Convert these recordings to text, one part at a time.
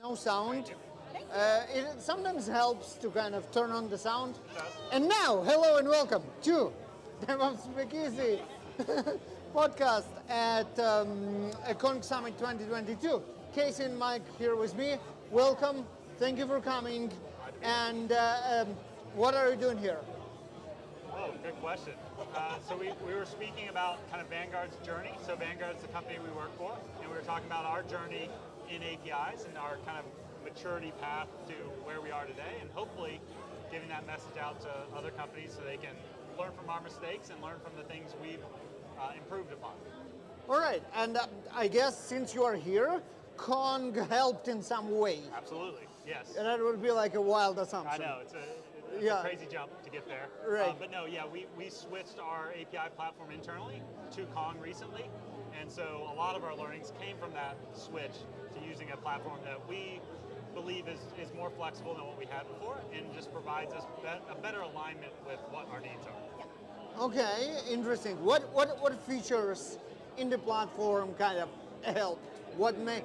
no sound. It sometimes helps to kind of turn on the sound. And now, hello and welcome to DevOps Casie podcast at Conch Summit 2022. Casie and Mike here with me. Welcome. Thank you for coming. And what are you doing here? Oh, good question. So we were speaking about kind of Vanguard's journey. So Vanguard's the company we work for, and we were talking about our journey in APIs and our kind of maturity path to where we are today, and hopefully giving that message out to other companies so they can learn from our mistakes and learn from the things we've improved upon. All right, and I guess since you are here, Kong helped in some way. Absolutely, yes. And that would be like a wild assumption. I know, it's a crazy jump to get there. Right. But no, yeah, we switched our API platform internally to Kong recently, and so a lot of our learnings came from that switch to using a platform that we believe is more flexible than what we had before and just provides us a better alignment with what our needs are. Okay, interesting. What features in the platform kind of helped? What made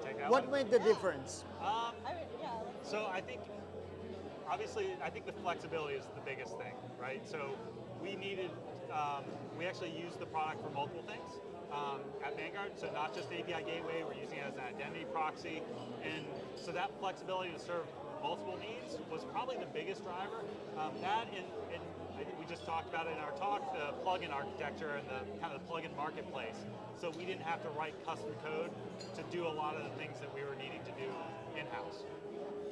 the difference? So I think, obviously, I think the flexibility is the biggest thing, right? So we needed, we actually used the product for multiple things at Vanguard. So not just API Gateway, we're using it as an identity proxy. And so that flexibility to serve multiple needs was probably the biggest driver. That and I think we just talked about it in our talk, the plugin architecture and the kind of the plugin marketplace. So we didn't have to write custom code to do a lot of the things that we were needing to do in-house.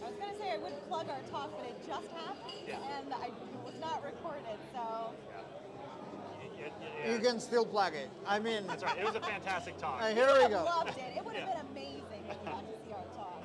I was going to say I would plug our talk, but it just happened, and I was not recorded, so... You can still plug it. I mean... That's right, it was a fantastic talk. Here we go. I loved it. It would have been amazing if you got to see our talk.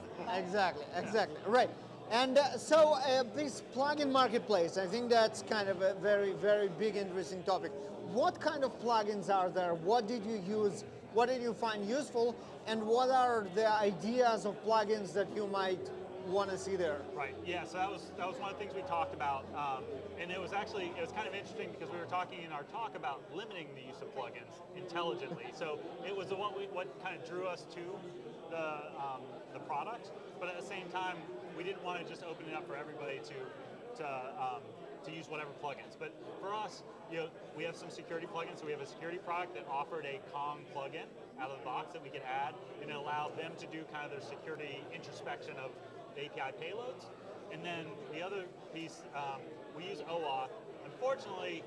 Exactly, right. And so this plugin marketplace, I think that's kind of a very, very big, interesting topic. What kind of plugins are there? What did you use? What did you find useful? And what are the ideas of plugins that you might want to see there? Right. Yeah. So that was one of the things we talked about, and it was kind of interesting because we were talking in our talk about limiting the use of plugins intelligently. So it was what kind of drew us to the product, but at the same time, we didn't want to just open it up for everybody to use whatever plugins. But for us, we have some security plugins. So we have a security product that offered a Kong plugin out of the box that we could add, and it allowed them to do kind of their security introspection of the API payloads. And then the other piece, we use OAuth. Unfortunately,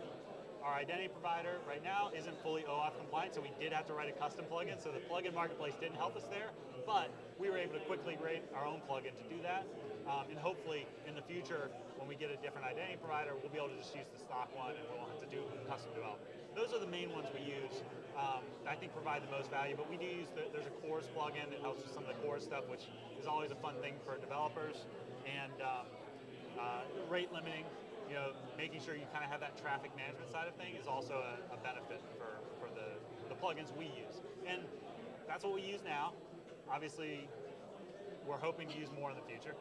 our identity provider right now isn't fully OAuth compliant, so we did have to write a custom plugin. So the plugin marketplace didn't help us there, but we were able to quickly write our own plugin to do that. And hopefully in the future, when we get a different identity provider, we'll be able to just use the stock one and we won't have to do custom development. Those are the main ones we use that I think provide the most value, but we do use, there's a CORS plugin that helps with some of the CORS stuff, which is always a fun thing for developers, and rate limiting. Making sure you kind of have that traffic management side of thing is also a benefit for the plugins we use. And that's what we use now. Obviously, we're hoping to use more in the future.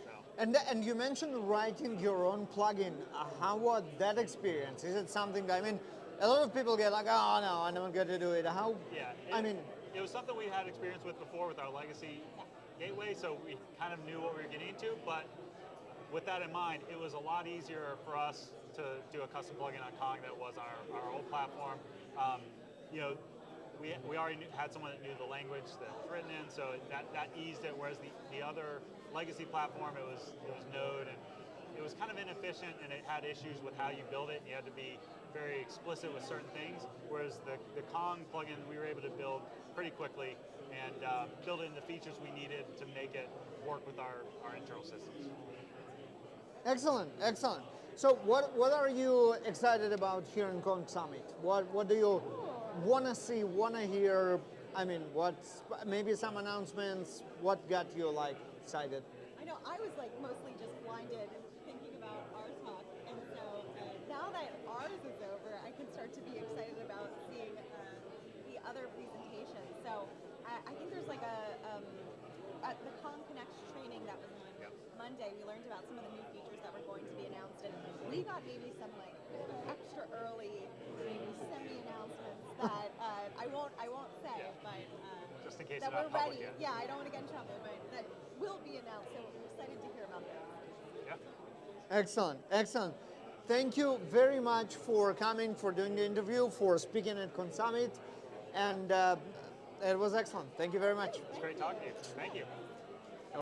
So. And you mentioned writing your own plugin. How was that experience? Is it something, I mean, a lot of people get like, oh no, I'm not going to do it. How? Yeah. It was something we had experience with before with our legacy gateway, so we kind of knew what we were getting into, but with that in mind, it was a lot easier for us to do a custom plugin on Kong than it was on our old platform. We already had someone that knew the language that it was written in, so that eased it, whereas the other legacy platform, it was Node, and it was kind of inefficient, and it had issues with how you build it, and you had to be very explicit with certain things, whereas the Kong plugin, we were able to build pretty quickly and build in the features we needed to make it work with our internal systems. Excellent. So what are you excited about here in Conch Summit? What do you want to see, want to hear? I mean, maybe some announcements? What got you excited? I know I was mostly just blinded thinking about our talk, and so now that ours is over, I can start to be excited about seeing the other presentations. So I think there's at the Kong Connect training that was on Monday, we learned about some of the new features that were going to be announced, and we got maybe some extra early, maybe semi-announcements that I won't say, but just in case that they're we're not ready. public yet. Yeah, I don't want to get in trouble, but that will be announced. So we're excited to hear about those. Yeah. Excellent, excellent. Thank you very much for coming, for doing the interview, for speaking at Consummit, and it was excellent. Thank you very much. It's great talking to you. Thank you.